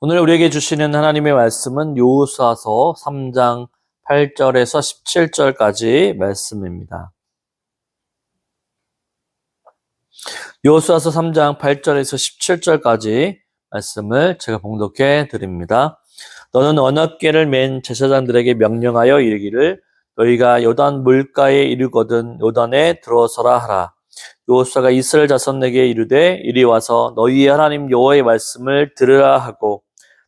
오늘 우리에게 주시는 하나님의 말씀은 여호수아서 3장 8절에서 17절까지 말씀입니다. 여호수아서 3장 8절에서 17절까지 말씀을 제가 봉독해 드립니다. 너는 언약궤를 맨 제사장들에게 명령하여 이르기를 너희가 요단 물가에 이르거든 요단에 들어서라 하라. 여호수아가 이스라엘 자손에게 이르되 이리 와서 너희의 하나님 여호와의 말씀을 들으라 하고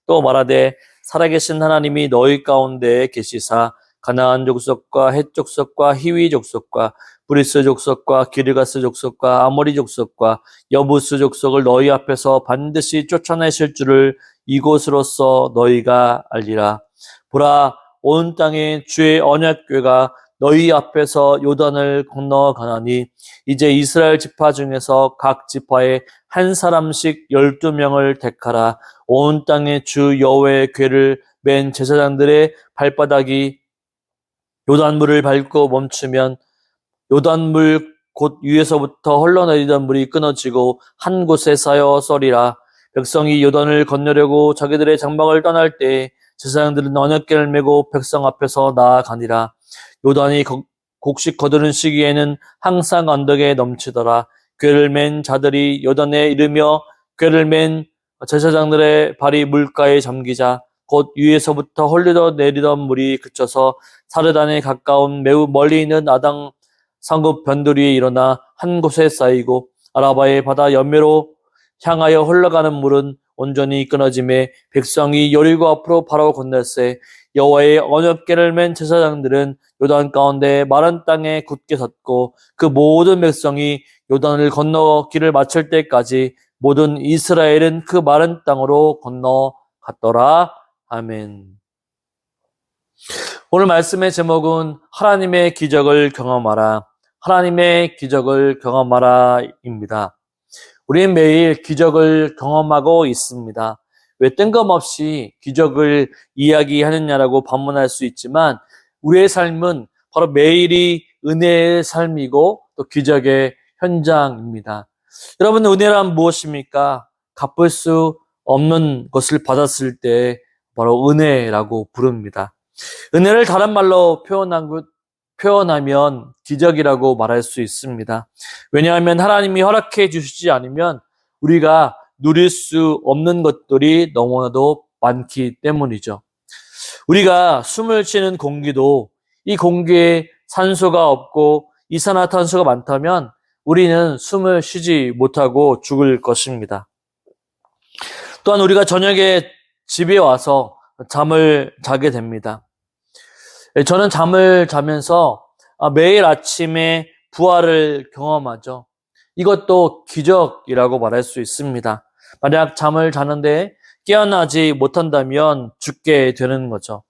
또 말하되 살아계신 하나님이 너희 가운데 계시사 가나안 족속과 헷 족속과 히위 족속과 브리스 족속과 기르가스 족속과 아모리 족속과 여부스 족속을 너희 앞에서 반드시 쫓아내실 줄을 이곳으로서 너희가 알리라. 보라, 온 땅에 주의 언약궤가 너희 앞에서 요단을 건너가나니 이제 이스라엘 지파 중에서 각 지파에 한 사람씩 12명을 택하라. 온 땅에 주 여호와의 궤를 맨 제사장들의 발바닥이 요단물을 밟고 멈추면 요단물 곧 위에서부터 흘러내리던 물이 끊어지고 한 곳에 쌓여 서리라. 백성이 요단을 건너려고 자기들의 장막을 떠날 때 제사장들은 언약궤를 메고 백성 앞에서 나아가니라. 요단이 곡식 거두는 시기에는 항상 언덕에 넘치더라. 궤를 맨 자들이 요단에 이르며 궤를 맨 제사장들의 발이 물가에 잠기자 곧 위에서부터 흘러 내리던 물이 그쳐서 사르단에 가까운 매우 멀리 있는 아당 상급 변두리에 일어나 한 곳에 쌓이고 아라바의 바다 연매로 향하여 흘러가는 물은 온전히 끊어짐에 백성이 여리고 앞으로 바로 건널세 여호와의 언약궤를 맨 제사장들은 요단 가운데 마른 땅에 굳게 섰고 그 모든 백성이 요단을 건너 길을 마칠 때까지 모든 이스라엘은 그 마른 땅으로 건너갔더라. 아멘. 오늘 말씀의 제목은 하나님의 기적을 경험하라. 하나님의 기적을 경험하라 입니다. 우리는 매일 기적을 경험하고 있습니다. 왜 뜬금없이 기적을 이야기하느냐라고 반문할 수 있지만 우리의 삶은 바로 매일이 은혜의 삶이고 또 기적의 현장입니다. 여러분, 은혜란 무엇입니까? 갚을 수 없는 것을 받았을 때 바로 은혜라고 부릅니다. 은혜를 다른 말로 표현하면 기적이라고 말할 수 있습니다. 왜냐하면 하나님이 허락해 주시지 않으면 우리가 누릴 수 없는 것들이 너무나도 많기 때문이죠. 우리가 숨을 쉬는 공기도 이 공기에 산소가 없고 이산화탄소가 많다면 우리는 숨을 쉬지 못하고 죽을 것입니다. 또한 우리가 저녁에 집에 와서 잠을 자게 됩니다. 저는 잠을 자면서 매일 아침에 부활을 경험하죠. 이것도 기적이라고 말할 수 있습니다. 만약 잠을 자는데 깨어나지 못한다면 죽게 되는 거죠.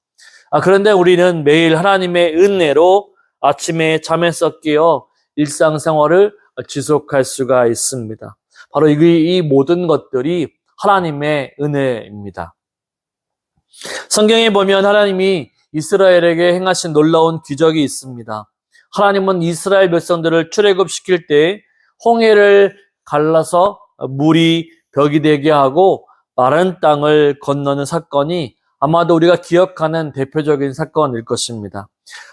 그런데 우리는 매일 하나님의 은혜로 아침에 잠에서 깨어 일상생활을 지속할 수가 있습니다. 바로 이 모든 것들이 하나님의 은혜입니다. 성경에 보면 하나님이 이스라엘에게 행하신 놀라운 기적이 있습니다. 하나님은 이스라엘 백성들을 출애굽시킬 때 홍해를 갈라서 물이 벽이 되게 하고 마른 땅을 건너는 사건이 아마도 우리가 기억하는 대표적인 사건일 것입니다.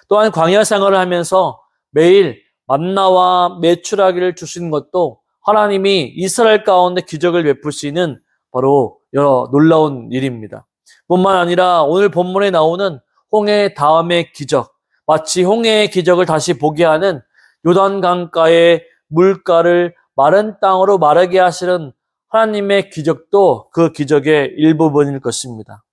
또한 광야 생활을 하면서 매일 만나와 메추라기를 주신 것도 하나님이 이스라엘 가운데 기적을 베푸시는 바로 여러 놀라운 일입니다. 뿐만 아니라 오늘 본문에 나오는 홍해 다음의 기적, 마치 홍해의 기적을 다시 보게 하는 요단강가의 물가를 마른 땅으로 마르게 하시는 하나님의 기적도 그 기적의 일부분일 것입니다.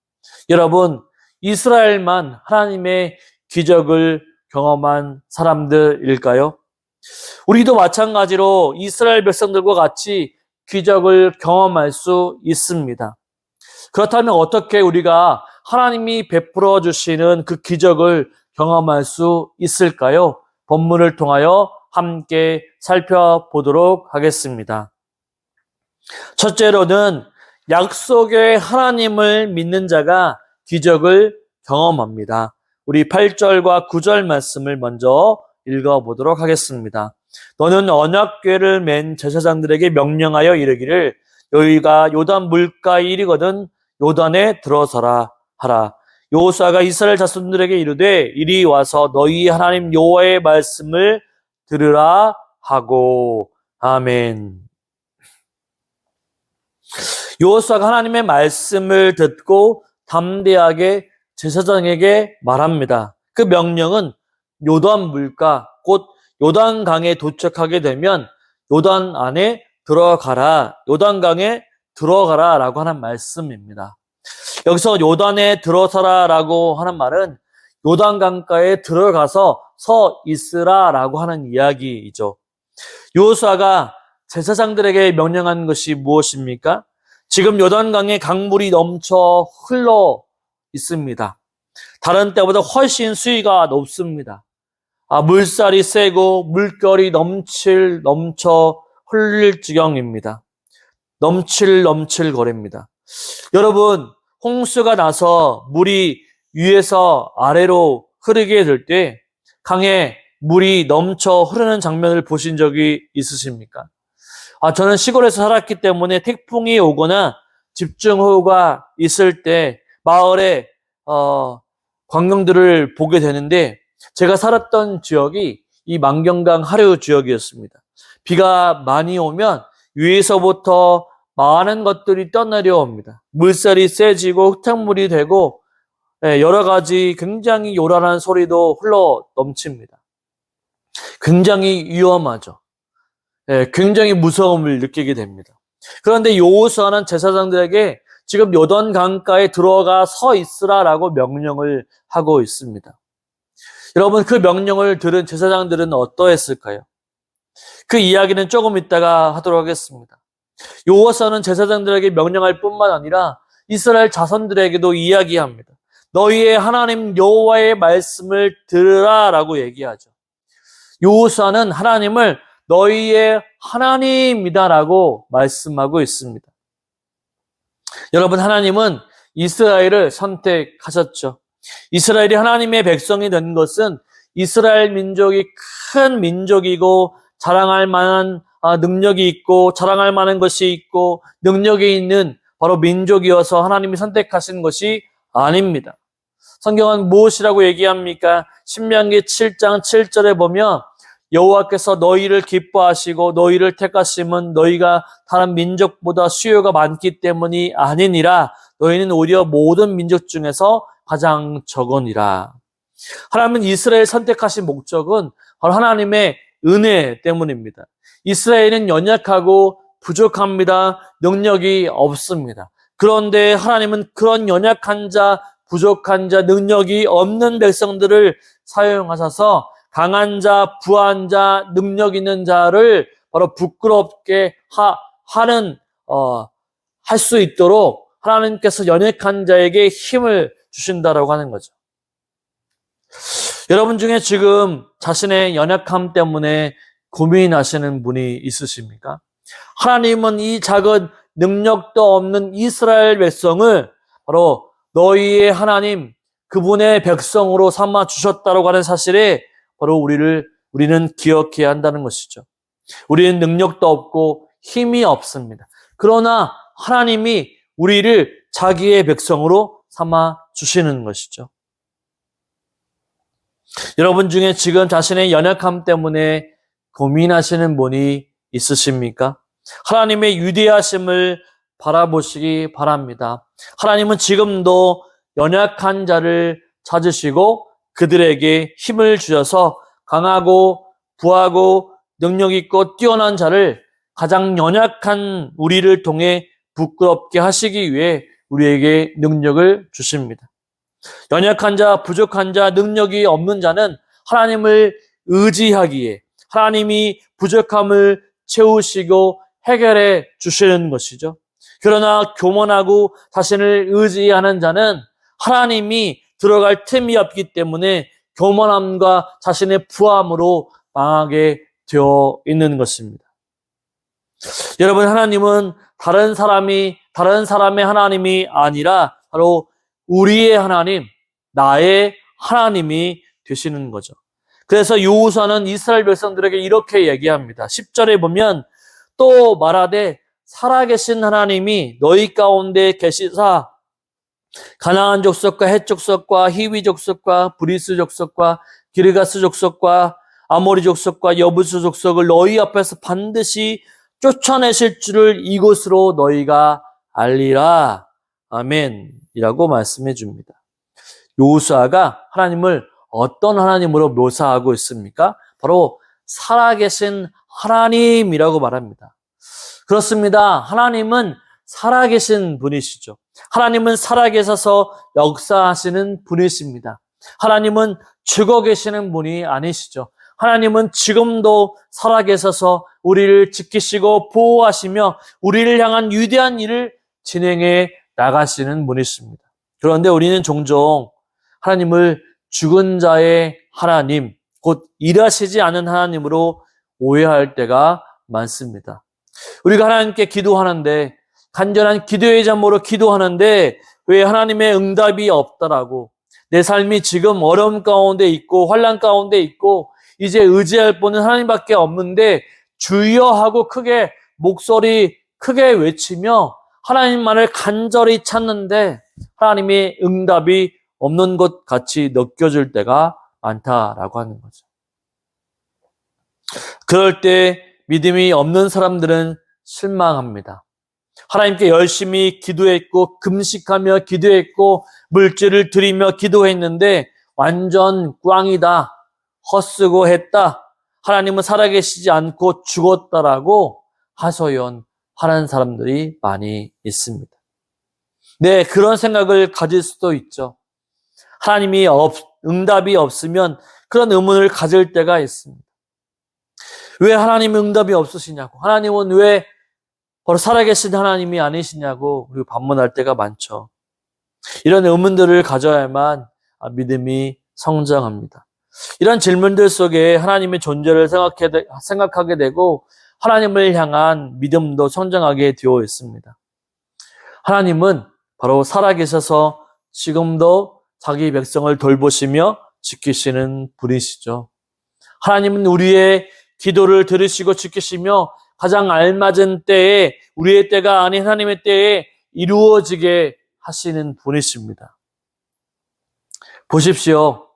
여러분, 이스라엘만 하나님의 기적을 경험한 사람들일까요? 우리도 마찬가지로 이스라엘 백성들과 같이 기적을 경험할 수 있습니다. 그렇다면 어떻게 우리가 하나님이 베풀어 주시는 그 기적을 경험할 수 있을까요? 본문을 통하여 함께 살펴보도록 하겠습니다. 첫째로는 약속의 하나님을 믿는 자가 기적을 경험합니다. 우리 8절과 9절 말씀을 먼저 읽어보도록 하겠습니다. 너는 언약궤를 맨 제사장들에게 명령하여 이르기를 너희가 요단 물가에 이르거든 요단에 들어서라 하라. 여호수아가 이스라엘 자손들에게 이르되 이리 와서 너희 하나님 여호와의 말씀을 들으라 하고. 아멘. 여호수아가 하나님의 말씀을 듣고 담대하게 제사장에게 말합니다. 그 명령은 요단 물가, 곧 요단강에 도착하게 되면 요단 안에 들어가라, 요단강에 들어가라 라고 하는 말씀입니다. 여기서 요단에 들어서라 라고 하는 말은 요단강가에 들어가서 서 있으라 라고 하는 이야기이죠. 여호수아가 제사장들에게 명령한 것이 무엇입니까? 지금 요단강에 강물이 넘쳐 흘러 있습니다. 다른 때보다 훨씬 수위가 높습니다. 물살이 세고 물결이 넘쳐 흘릴 지경입니다. 넘칠 거립니다. 여러분, 홍수가 나서 물이 위에서 아래로 흐르게 될 때 강에 물이 넘쳐 흐르는 장면을 보신 적이 있으십니까? 저는 시골에서 살았기 때문에 태풍이 오거나 집중호우가 있을 때 마을에 광경들을 보게 되는데, 제가 살았던 지역이 이 만경강 하류 지역이었습니다. 비가 많이 오면 위에서부터 많은 것들이 떠내려옵니다. 물살이 세지고 흙탕물이 되고 여러 가지 굉장히 요란한 소리도 흘러 넘칩니다. 굉장히 위험하죠. 굉장히 무서움을 느끼게 됩니다. 그런데 여호수아는 제사장들에게 지금 요단 강가에 들어가 서 있으라라고 명령을 하고 있습니다. 여러분, 그 명령을 들은 제사장들은 어떠했을까요? 그 이야기는 조금 이따가 하도록 하겠습니다. 여호수아는 제사장들에게 명령할 뿐만 아니라 이스라엘 자손들에게도 이야기합니다. 너희의 하나님 여호와의 말씀을 들으라라고 얘기하죠. 여호수아는 하나님을 너희의 하나님이다라고 말씀하고 있습니다. 여러분, 하나님은 이스라엘을 선택하셨죠. 이스라엘이 하나님의 백성이 된 것은 이스라엘 민족이 큰 민족이고 자랑할 만한 능력이 있고 자랑할 만한 것이 있고 능력이 있는 바로 민족이어서 하나님이 선택하신 것이 아닙니다. 성경은 무엇이라고 얘기합니까? 신명기 7장 7절에 보면 여호와께서 너희를 기뻐하시고 너희를 택하심은 너희가 다른 민족보다 수요가 많기 때문이 아니니라. 너희는 오히려 모든 민족 중에서 가장 적으니라. 하나님은 이스라엘 선택하신 목적은 바로 하나님의 은혜 때문입니다. 이스라엘은 연약하고 부족합니다. 능력이 없습니다. 그런데 하나님은 그런 연약한 자, 부족한 자, 능력이 없는 백성들을 사용하셔서 강한 자, 부한 자, 능력 있는 자를 바로 부끄럽게 할 수 있도록 하나님께서 연약한 자에게 힘을 주신다라고 하는 거죠. 여러분 중에 지금 자신의 연약함 때문에 고민하시는 분이 있으십니까? 하나님은 이 작은 능력도 없는 이스라엘 백성을 바로 너희의 하나님, 그분의 백성으로 삼아 주셨다고 하는 사실에 바로 우리는 기억해야 한다는 것이죠. 우리는 능력도 없고 힘이 없습니다. 그러나 하나님이 우리를 자기의 백성으로 삼아 주시는 것이죠. 여러분 중에 지금 자신의 연약함 때문에 고민하시는 분이 있으십니까? 하나님의 위대하심을 바라보시기 바랍니다. 하나님은 지금도 연약한 자를 찾으시고 그들에게 힘을 주셔서 강하고 부하고 능력 있고 뛰어난 자를 가장 연약한 우리를 통해 부끄럽게 하시기 위해 우리에게 능력을 주십니다. 연약한 자, 부족한 자, 능력이 없는 자는 하나님을 의지하기에 하나님이 부족함을 채우시고 해결해 주시는 것이죠. 그러나 교만하고 자신을 의지하는 자는 하나님이 들어갈 틈이 없기 때문에 교만함과 자신의 부함으로 망하게 되어 있는 것입니다. 여러분, 하나님은 다른 사람의 하나님이 아니라 바로 우리의 하나님, 나의 하나님이 되시는 거죠. 그래서 여호수아는 이스라엘 백성들에게 이렇게 얘기합니다. 10절에 보면 또 말하되 살아계신 하나님이 너희 가운데 계시사 가나안 족속과 헷 족속과 히위 족속과 브리스 족속과 기르가스 족속과 아모리 족속과 여부스 족속을 너희 앞에서 반드시 쫓아내실 줄을 이곳으로 너희가 알리라. 아멘. 이라고 말씀해 줍니다. 여호수아가 하나님을 어떤 하나님으로 묘사하고 있습니까? 바로 살아계신 하나님이라고 말합니다. 그렇습니다. 하나님은 살아계신 분이시죠. 하나님은 살아계셔서 역사하시는 분이십니다. 하나님은 죽어 계시는 분이 아니시죠. 하나님은 지금도 살아계셔서 우리를 지키시고 보호하시며 우리를 향한 위대한 일을 진행해 나가시는 분이십니다. 그런데 우리는 종종 하나님을 죽은 자의 하나님, 곧 일하시지 않은 하나님으로 오해할 때가 많습니다. 우리가 하나님께 기도하는데, 간절한 기도의 잠으로 기도하는데 왜 하나님의 응답이 없다라고, 내 삶이 지금 어려움 가운데 있고 환난 가운데 있고 이제 의지할 분은 하나님밖에 없는데 주여 하고 크게 목소리 크게 외치며 하나님만을 간절히 찾는데 하나님의 응답이 없는 것 같이 느껴질 때가 많다라고 하는 거죠. 그럴 때 믿음이 없는 사람들은 실망합니다. 하나님께 열심히 기도했고 금식하며 기도했고 물질을 드리며 기도했는데 완전 꽝이다, 헛쓰고 했다, 하나님은 살아계시지 않고 죽었다라고 하소연하는 사람들이 많이 있습니다. 네, 그런 생각을 가질 수도 있죠. 하나님이 응답이 없으면 그런 의문을 가질 때가 있습니다. 왜 하나님 응답이 없으시냐고, 하나님은 왜 바로 살아계신 하나님이 아니시냐고 우리 반문할 때가 많죠. 이런 의문들을 가져야만 믿음이 성장합니다. 이런 질문들 속에 하나님의 존재를 생각하게 되고 하나님을 향한 믿음도 성장하게 되어 있습니다. 하나님은 바로 살아계셔서 지금도 자기 백성을 돌보시며 지키시는 분이시죠. 하나님은 우리의 기도를 들으시고 지키시며 가장 알맞은 때에, 우리의 때가 아닌 하나님의 때에 이루어지게 하시는 분이십니다. 보십시오.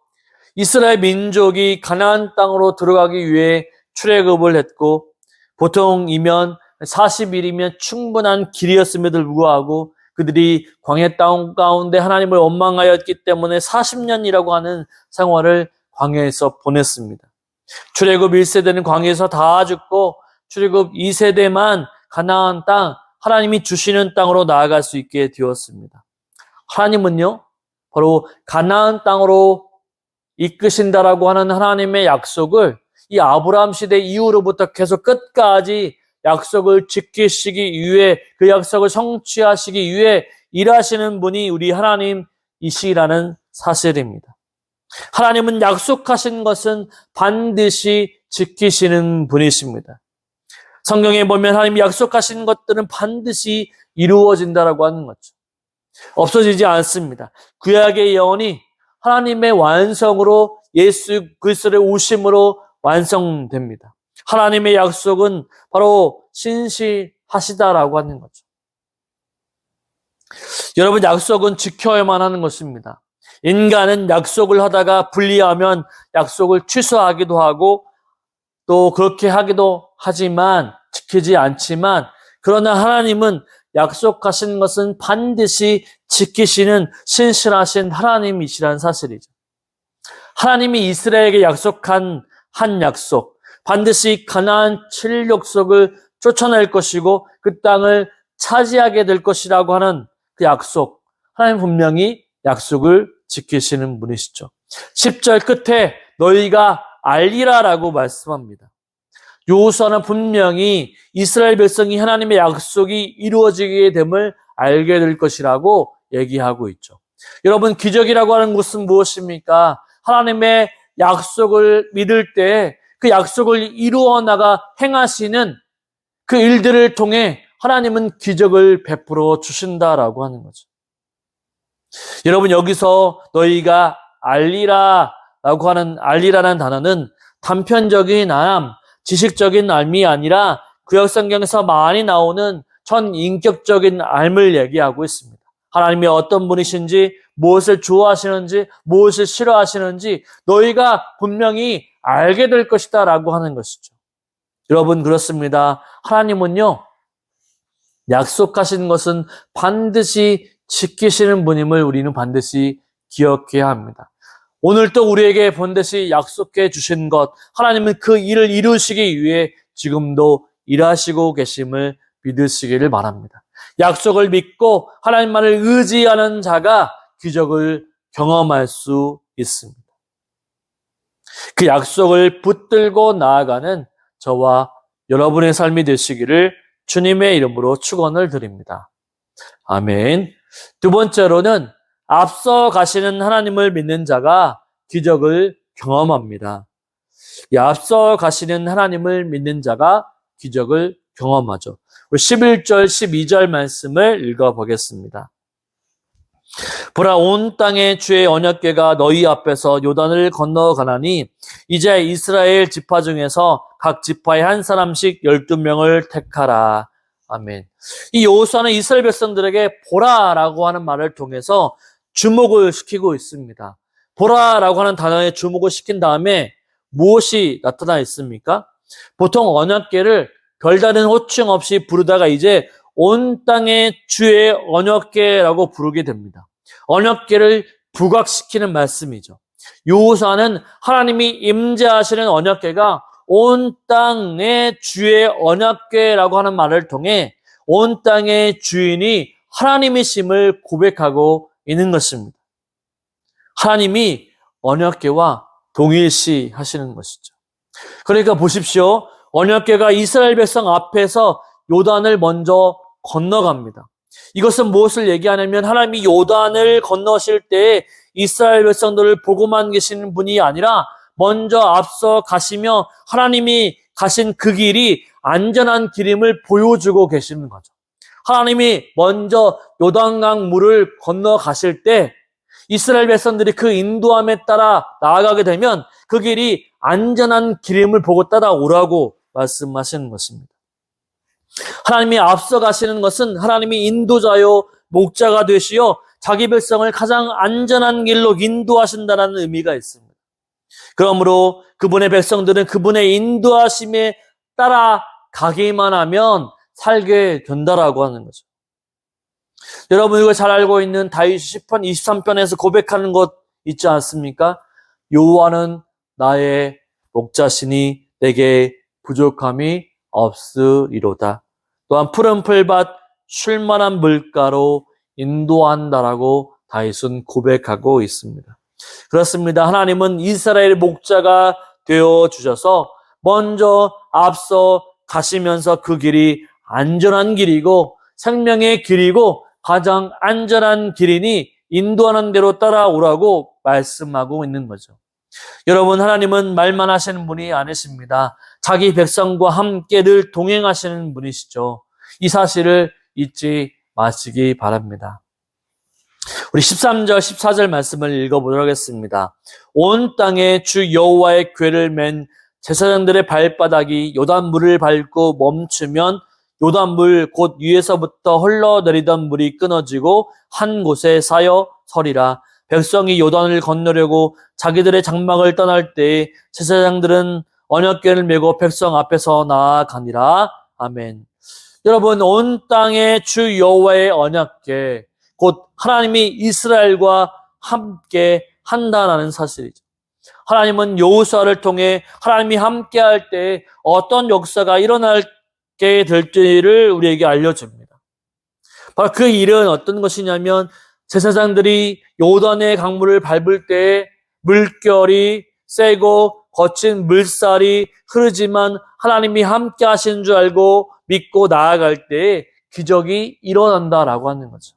이스라엘 민족이 가나안 땅으로 들어가기 위해 출애굽을 했고 보통이면 40일이면 충분한 길이었음에도 불구하고 그들이 광야 땅 가운데 하나님을 원망하였기 때문에 40년이라고 하는 생활을 광야에서 보냈습니다. 출애굽 1세대는 광야에서 다 죽고 출애굽 2세대만 가나안 땅, 하나님이 주시는 땅으로 나아갈 수 있게 되었습니다. 하나님은요, 바로 가나안 땅으로 이끄신다라고 하는 하나님의 약속을 이 아브라함 시대 이후로부터 계속 끝까지 약속을 지키시기 위해, 그 약속을 성취하시기 위해 일하시는 분이 우리 하나님이시라는 사실입니다. 하나님은 약속하신 것은 반드시 지키시는 분이십니다. 성경에 보면 하나님이 약속하신 것들은 반드시 이루어진다라고 하는 거죠. 없어지지 않습니다. 구약의 예언이 하나님의 완성으로 예수 그리스도의 오심으로 완성됩니다. 하나님의 약속은 바로 신실하시다라고 하는 거죠. 여러분, 약속은 지켜야만 하는 것입니다. 인간은 약속을 하다가 불리하면 약속을 취소하기도 하고 또 그렇게 하기도 하지만 지키지 않지만, 그러나 하나님은 약속하신 것은 반드시 지키시는 신실하신 하나님이시라는 사실이죠. 하나님이 이스라엘에게 약속한 한 약속, 반드시 가나안 7족속을 쫓아낼 것이고 그 땅을 차지하게 될 것이라고 하는 그 약속, 하나님 분명히 약속을 지키시는 분이시죠. 10절 끝에 너희가 알리라라고 말씀합니다. 여호수아는 분명히 이스라엘 백성이 하나님의 약속이 이루어지게 됨을 알게 될 것이라고 얘기하고 있죠. 여러분, 기적이라고 하는 것은 무엇입니까? 하나님의 약속을 믿을 때 그 약속을 이루어 나가 행하시는 그 일들을 통해 하나님은 기적을 베풀어 주신다라고 하는 거죠. 여러분, 여기서 너희가 알리라라고 하는 알리라는 단어는 단편적인 지식적인 알미 아니라 구약 성경에서 많이 나오는 전인격적인 알을 얘기하고 있습니다. 하나님이 어떤 분이신지, 무엇을 좋아하시는지, 무엇을 싫어하시는지 너희가 분명히 알게 될 것이다 라고 하는 것이죠. 여러분, 그렇습니다. 하나님은요, 약속하신 것은 반드시 지키시는 분임을 우리는 반드시 기억해야 합니다. 오늘 또 우리에게 반드시 약속해 주신 것, 하나님은 그 일을 이루시기 위해 지금도 일하시고 계심을 믿으시기를 바랍니다. 약속을 믿고 하나님만을 의지하는 자가 기적을 경험할 수 있습니다. 그 약속을 붙들고 나아가는 저와 여러분의 삶이 되시기를 주님의 이름으로 축원을 드립니다. 아멘. 두 번째로는 앞서 가시는 하나님을 믿는 자가 기적을 경험합니다. 이 앞서 가시는 하나님을 믿는 자가 기적을 경험하죠. 11절, 12절 말씀을 읽어보겠습니다. 보라, 온 땅에 주의 언약궤가 너희 앞에서 요단을 건너가나니 이제 이스라엘 지파 중에서 각 지파에 한 사람씩 12명을 택하라. 아멘. 이 여호수아는 이스라엘 백성들에게 보라라고 하는 말을 통해서 주목을 시키고 있습니다. 보라라고 하는 단어에 주목을 시킨 다음에 무엇이 나타나 있습니까? 보통 언약궤를 별다른 호칭 없이 부르다가 이제 온 땅의 주의 언약궤라고 부르게 됩니다. 언약궤를 부각시키는 말씀이죠. 여호수아는 하나님이 임재하시는 언약궤가 온 땅의 주의 언약궤라고 하는 말을 통해 온 땅의 주인이 하나님이심을 고백하고 있는 것입니다. 하나님이 언약궤와 동일시 하시는 것이죠. 그러니까 보십시오. 언약궤가 이스라엘 백성 앞에서 요단을 먼저 건너갑니다. 이것은 무엇을 얘기하냐면 하나님이 요단을 건너실 때 이스라엘 백성들을 보고만 계시는 분이 아니라 먼저 앞서 가시며 하나님이 가신 그 길이 안전한 길임을 보여주고 계시는 거죠. 하나님이 먼저 요단강 물을 건너가실 때 이스라엘 백성들이 그 인도함에 따라 나아가게 되면 그 길이 안전한 길임을 보고 따라오라고 말씀하시는 것입니다. 하나님이 앞서 가시는 것은 하나님이 인도자요 목자가 되시어 자기 백성을 가장 안전한 길로 인도하신다는 의미가 있습니다. 그러므로 그분의 백성들은 그분의 인도하심에 따라가기만 하면 살게 된다라고 하는 거죠. 여러분, 이거 잘 알고 있는 다윗 시편 23편에서 고백하는 것 있지 않습니까? 여호와는 나의 목자시니 내게 부족함이 없으리로다. 또한 푸른 풀밭 쉴만한 물가로 인도한다라고 다윗은 고백하고 있습니다. 그렇습니다. 하나님은 이스라엘의 목자가 되어 주셔서 먼저 앞서 가시면서 그 길이 안전한 길이고 생명의 길이고 가장 안전한 길이니 인도하는 대로 따라오라고 말씀하고 있는 거죠. 여러분, 하나님은 말만 하시는 분이 아니십니다. 자기 백성과 함께 늘 동행하시는 분이시죠. 이 사실을 잊지 마시기 바랍니다. 우리 13절, 14절 말씀을 읽어보도록 하겠습니다. 온 땅에 주 여호와의 궤를 맨 제사장들의 발바닥이 요단물을 밟고 멈추면 요단물 곧 위에서부터 흘러내리던 물이 끊어지고 한 곳에 쌓여 서리라. 백성이 요단을 건너려고 자기들의 장막을 떠날 때 제사장들은 언약궤를 메고 백성 앞에서 나아가니라. 아멘. 여러분, 온 땅의 주 여호와의 언약궤, 곧 하나님이 이스라엘과 함께 한다는 사실이죠. 하나님은 여호수아를 통해 하나님이 함께할 때 어떤 역사가 일어나게 될지를 우리에게 알려줍니다. 바로 그 일은 어떤 것이냐면 제사장들이 요단의 강물을 밟을 때 물결이 세고 거친 물살이 흐르지만 하나님이 함께 하시는 줄 알고 믿고 나아갈 때 기적이 일어난다라고 하는 거죠.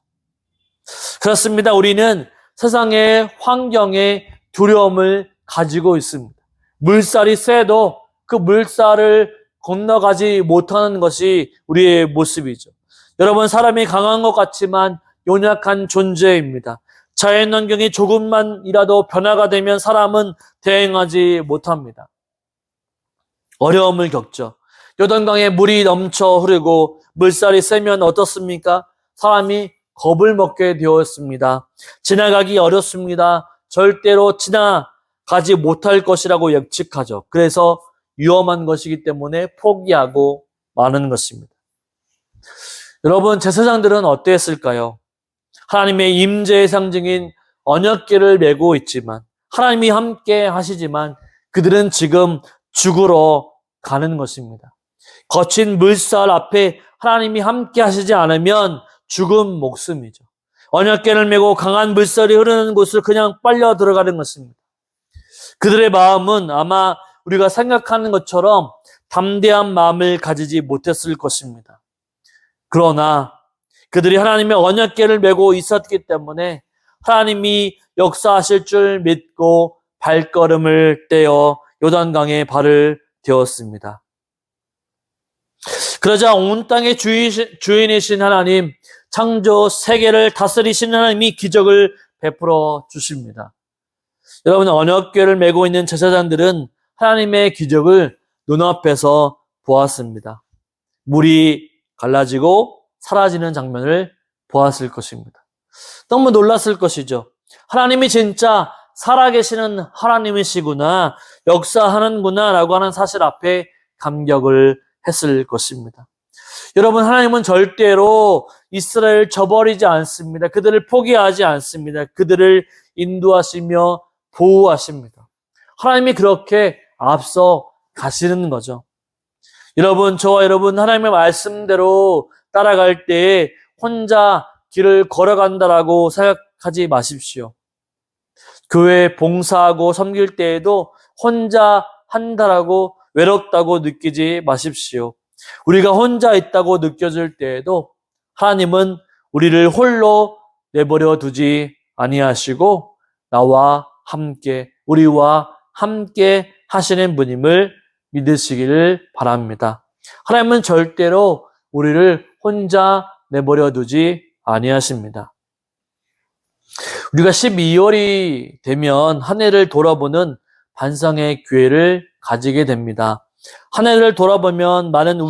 그렇습니다. 우리는 세상의 환경에 두려움을 가지고 있습니다. 물살이 세도 그 물살을 건너가지 못하는 것이 우리의 모습이죠. 여러분, 사람이 강한 것 같지만 연약한 존재입니다. 자연환경이 조금만이라도 변화가 되면 사람은 대응하지 못합니다. 어려움을 겪죠. 요단강에 물이 넘쳐 흐르고 물살이 세면 어떻습니까? 사람이 겁을 먹게 되었습니다. 지나가기 어렵습니다. 절대로 지나가지 못할 것이라고 예측하죠. 그래서 위험한 것이기 때문에 포기하고 마는 것입니다. 여러분, 제사장들은 어땠을까요? 하나님의 임재의 상징인 언약궤를 메고 있지만, 하나님이 함께 하시지만 그들은 지금 죽으러 가는 것입니다. 거친 물살 앞에 하나님이 함께 하시지 않으면 죽은 목숨이죠. 언약궤를 메고 강한 물살이 흐르는 곳을 그냥 빨려 들어가는 것입니다. 그들의 마음은 아마 우리가 생각하는 것처럼 담대한 마음을 가지지 못했을 것입니다. 그러나 그들이 하나님의 언약궤를 메고 있었기 때문에 하나님이 역사하실 줄 믿고 발걸음을 떼어 요단강에 발을 되었습니다. 그러자 온 땅의 주인이신 하나님, 창조 세계를 다스리신 하나님이 기적을 베풀어 주십니다. 여러분, 언약궤를 메고 있는 제사장들은 하나님의 기적을 눈앞에서 보았습니다. 물이 갈라지고 사라지는 장면을 보았을 것입니다. 너무 놀랐을 것이죠. 하나님이 진짜 살아계시는 하나님이시구나, 역사하는구나 라고 하는 사실 앞에 감격을 했을 것입니다. 여러분, 하나님은 절대로 이스라엘을 저버리지 않습니다. 그들을 포기하지 않습니다. 그들을 인도하시며 보호하십니다. 하나님이 그렇게 앞서 가시는 거죠. 여러분, 저와 여러분, 하나님의 말씀대로 따라갈 때 혼자 길을 걸어간다라고 생각하지 마십시오. 교회 봉사하고 섬길 때에도 혼자 한다라고 외롭다고 느끼지 마십시오. 우리가 혼자 있다고 느껴질 때에도 하나님은 우리를 홀로 내버려 두지 아니하시고 나와 함께, 우리와 함께 하시는 분임을 믿으시기를 바랍니다. 하나님은 절대로 우리를 혼자 내버려 두지 아니하십니다. 우리가 12월이 되면 한 해를 돌아보는 반성의 기회를 가지게 됩니다. 한 해를 돌아보면 많은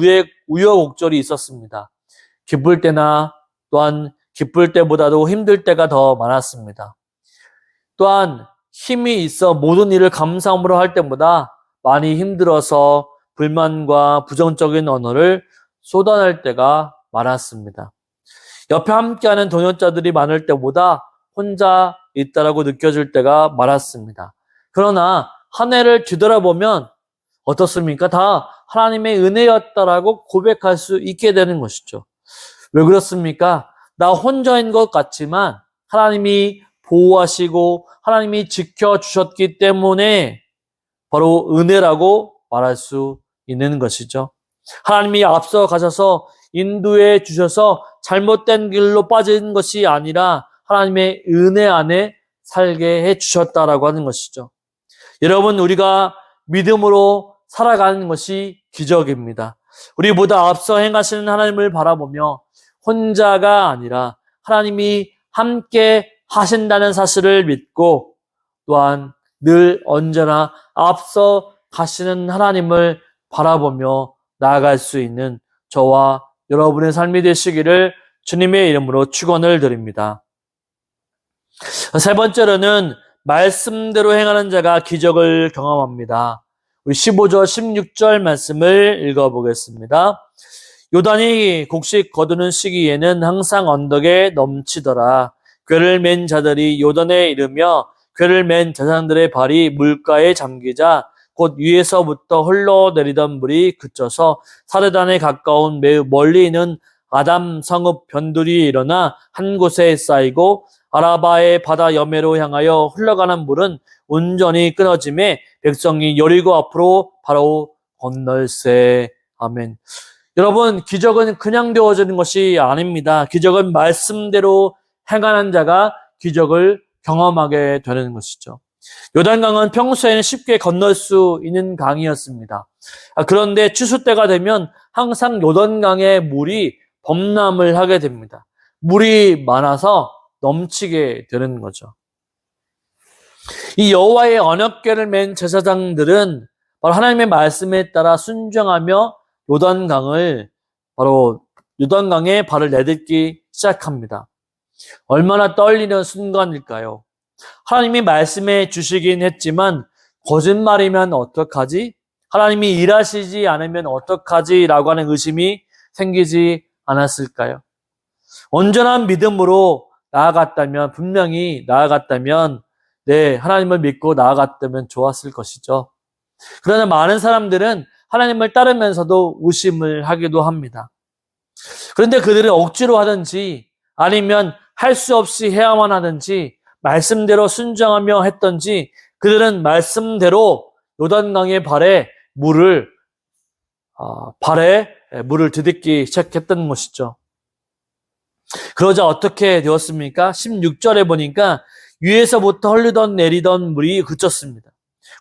우여곡절이 있었습니다. 기쁠 때나 또한 기쁠 때보다도 힘들 때가 더 많았습니다. 또한 힘이 있어 모든 일을 감사함으로 할 때보다 많이 힘들어서 불만과 부정적인 언어를 쏟아낼 때가 많았습니다. 옆에 함께하는 동역자들이 많을 때보다 혼자 있다라고 느껴질 때가 많았습니다. 그러나 한 해를 뒤돌아보면 어떻습니까? 다 하나님의 은혜였다라고 고백할 수 있게 되는 것이죠. 왜 그렇습니까? 나 혼자인 것 같지만 하나님이 보호하시고 하나님이 지켜주셨기 때문에 바로 은혜라고 말할 수 있는 것이죠. 하나님이 앞서 가셔서 인도해 주셔서 잘못된 길로 빠진 것이 아니라 하나님의 은혜 안에 살게 해 주셨다라고 하는 것이죠. 여러분, 우리가 믿음으로 살아가는 것이 기적입니다. 우리보다 앞서 행하시는 하나님을 바라보며 혼자가 아니라 하나님이 함께 하신다는 사실을 믿고 또한 늘 언제나 앞서 가시는 하나님을 바라보며 나아갈 수 있는 저와 여러분의 삶이 되시기를 주님의 이름으로 축원을 드립니다. 세 번째로는 말씀대로 행하는 자가 기적을 경험합니다. 우리 15절, 16절 말씀을 읽어보겠습니다. 요단이 곡식 거두는 시기에는 항상 언덕에 넘치더라. 궤를 맨 자들이 요단에 이르며 궤를 맨 제사장들의 발이 물가에 잠기자 곧 위에서부터 흘러내리던 물이 그쳐서 사르단에 가까운 매우 멀리 있는 아담 성읍 변두리에 일어나 한 곳에 쌓이고 아라바의 바다 여매로 향하여 흘러가는 물은 온전히 끊어짐에 백성이 여리고 앞으로 바로 건널세. 아멘. 여러분, 기적은 그냥 되어지는 것이 아닙니다. 기적은 말씀대로 행하는 자가 기적을 경험하게 되는 것이죠. 요단강은 평소에는 쉽게 건널 수 있는 강이었습니다. 그런데 추수 때가 되면 항상 요단강의 물이 범람을 하게 됩니다. 물이 많아서 넘치게 되는 거죠. 이 여호와의 언약궤를 맨 제사장들은 바로 하나님의 말씀에 따라 순종하며 요단강에 발을 내딛기 시작합니다. 얼마나 떨리는 순간일까요? 하나님이 말씀해 주시긴 했지만 거짓말이면 어떡하지? 하나님이 일하시지 않으면 어떡하지? 라고 하는 의심이 생기지 않았을까요? 온전한 믿음으로 나아갔다면, 분명히 나아갔다면, 네, 하나님을 믿고 나아갔다면 좋았을 것이죠. 그러나 많은 사람들은 하나님을 따르면서도 의심을 하기도 합니다. 그런데 그들은 억지로 하든지 아니면 할 수 없이 해야만 하든지 말씀대로 순종하며 했던지 그들은 말씀대로 요단강의 발에 물을 들이기 시작했던 것이죠. 그러자 어떻게 되었습니까? 16절에 보니까 위에서부터 흘리던 내리던 물이 그쳤습니다.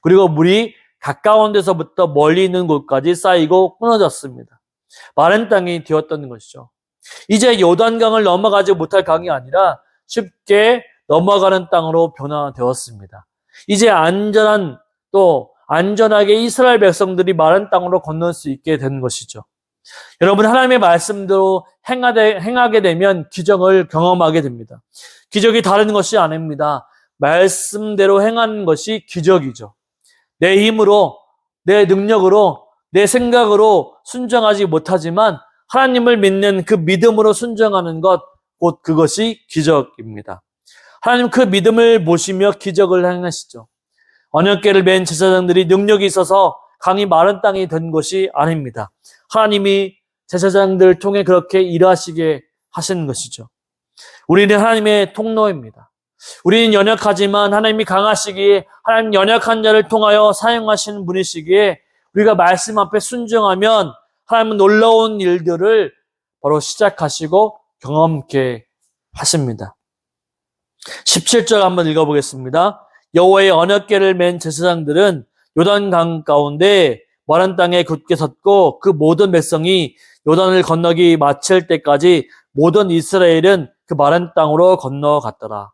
그리고 물이 가까운 데서부터 멀리 있는 곳까지 쌓이고 끊어졌습니다. 마른 땅이 되었던 것이죠. 이제 요단강을 넘어가지 못할 강이 아니라 쉽게 넘어가는 땅으로 변화되었습니다. 이제 안전하게 이스라엘 백성들이 마른 땅으로 건널 수 있게 된 것이죠. 여러분, 하나님의 말씀대로 행하게 되면 기적을 경험하게 됩니다. 기적이 다른 것이 아닙니다. 말씀대로 행하는 것이 기적이죠. 내 힘으로, 내 능력으로, 내 생각으로 순종하지 못하지만 하나님을 믿는 그 믿음으로 순종하는 것, 곧 그것이 기적입니다. 하나님 그 믿음을 보시며 기적을 행하시죠. 언약궤를 맨 제사장들이 능력이 있어서 강이 마른 땅이 된 것이 아닙니다. 하나님이 제사장들을 통해 그렇게 일하시게 하신 것이죠. 우리는 하나님의 통로입니다. 우리는 연약하지만 하나님이 강하시기에 하나님 연약한 자를 통하여 사용하시는 분이시기에 우리가 말씀 앞에 순종하면 하나님은 놀라운 일들을 바로 시작하시고 경험케 하십니다. 17절 한번 읽어보겠습니다. 여호와의 언약궤를 맨 제사장들은 요단강 가운데 마른 땅에 굳게 섰고 그 모든 백성이 요단을 건너기 마칠 때까지 모든 이스라엘은 그 마른 땅으로 건너갔더라.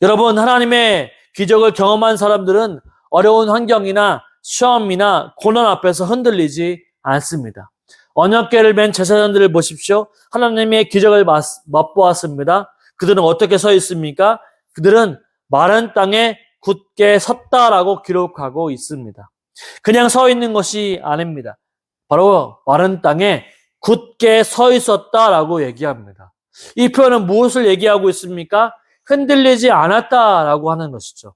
여러분, 하나님의 기적을 경험한 사람들은 어려운 환경이나 시험이나 고난 앞에서 흔들리지 않습니다. 언약궤를 맨 제사장들을 보십시오. 하나님의 기적을 맛보았습니다. 그들은 어떻게 서 있습니까? 그들은 마른 땅에 굳게 섰다라고 기록하고 있습니다. 그냥 서 있는 것이 아닙니다. 바로 마른 땅에 굳게 서 있었다라고 얘기합니다. 이 표현은 무엇을 얘기하고 있습니까? 흔들리지 않았다라고 하는 것이죠.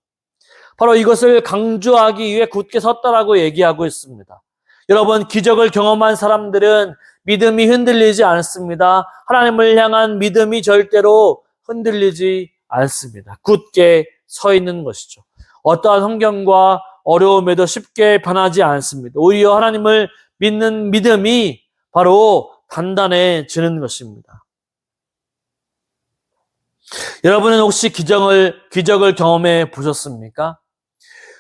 바로 이것을 강조하기 위해 굳게 섰다라고 얘기하고 있습니다. 여러분, 기적을 경험한 사람들은 믿음이 흔들리지 않습니다. 하나님을 향한 믿음이 절대로 흔들리지 않습니다. 굳게 서 있는 것이죠. 어떠한 환경과 어려움에도 쉽게 변하지 않습니다. 오히려 하나님을 믿는 믿음이 바로 단단해지는 것입니다. 여러분은 혹시 기적을 경험해 보셨습니까?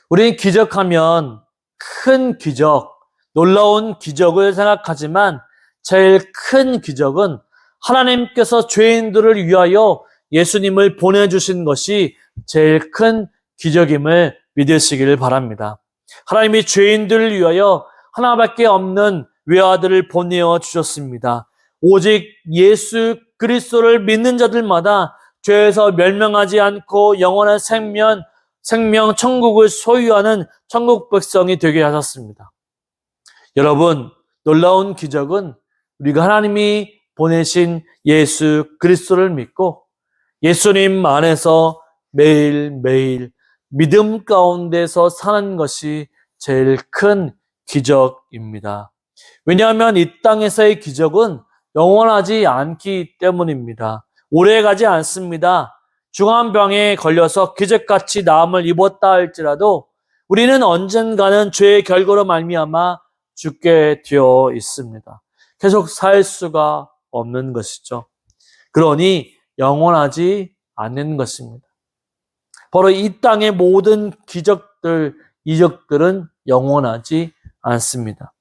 우리는 기적하면 큰 기적, 놀라운 기적을 생각하지만 제일 큰 기적은 하나님께서 죄인들을 위하여 예수님을 보내주신 것이 제일 큰 기적임을 믿으시기를 바랍니다. 하나님이 죄인들을 위하여 하나밖에 없는 외아들을 보내어 주셨습니다. 오직 예수 그리스도를 믿는 자들마다 죄에서 멸망하지 않고 영원한 생명 천국을 소유하는 천국 백성이 되게 하셨습니다. 여러분, 놀라운 기적은 우리가 하나님이 보내신 예수 그리스도를 믿고 예수님 안에서 매일매일 믿음 가운데서 사는 것이 제일 큰 기적입니다. 왜냐하면 이 땅에서의 기적은 영원하지 않기 때문입니다. 오래가지 않습니다. 중환병에 걸려서 기적같이 나음을 입었다 할지라도 우리는 언젠가는 죄의 결과로 말미암아 죽게 되어 있습니다. 계속 살 수가 없는 것이죠. 그러니 영원하지 않는 것입니다. 바로 이 땅의 모든 이적들은 영원하지 않습니다.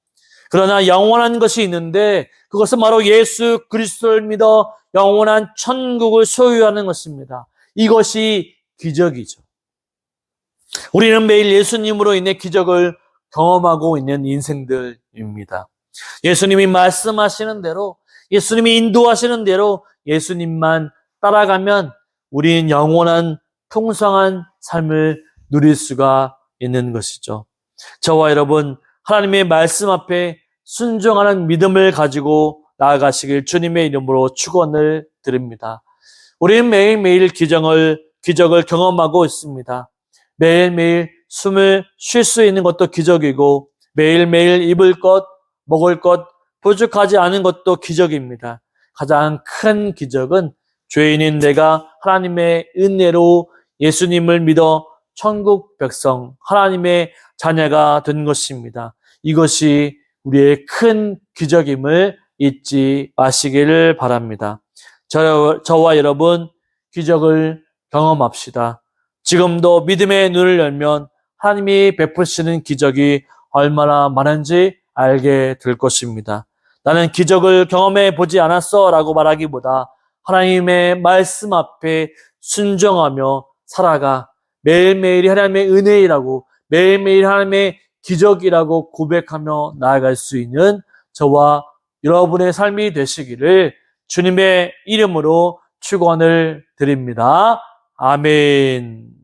그러나 영원한 것이 있는데 그것은 바로 예수 그리스도를 믿어 영원한 천국을 소유하는 것입니다. 이것이 기적이죠. 우리는 매일 예수님으로 인해 기적을 경험하고 있는 인생들입니다. 예수님이 말씀하시는 대로, 예수님이 인도하시는 대로 예수님만 따라가면 우리는 영원한 풍성한 삶을 누릴 수가 있는 것이죠. 저와 여러분, 하나님의 말씀 앞에 순종하는 믿음을 가지고 나아가시길 주님의 이름으로 축원을 드립니다. 우리는 매일매일 기적을 경험하고 있습니다. 매일매일 숨을 쉴 수 있는 것도 기적이고 매일매일 입을 것, 먹을 것, 부족하지 않은 것도 기적입니다. 가장 큰 기적은 죄인인 내가 하나님의 은혜로 예수님을 믿어 천국 백성, 하나님의 자녀가 된 것입니다. 이것이 우리의 큰 기적임을 잊지 마시기를 바랍니다. 저와 여러분, 기적을 경험합시다. 지금도 믿음의 눈을 열면 하나님이 베푸시는 기적이 얼마나 많은지 알게 될 것입니다. 나는 기적을 경험해 보지 않았어 라고 말하기보다 하나님의 말씀 앞에 순종하며 살아가 매일매일이 하나님의 은혜이라고 매일매일 하나님의 기적이라고 고백하며 나아갈 수 있는 저와 여러분의 삶이 되시기를 주님의 이름으로 축원을 드립니다. 아멘.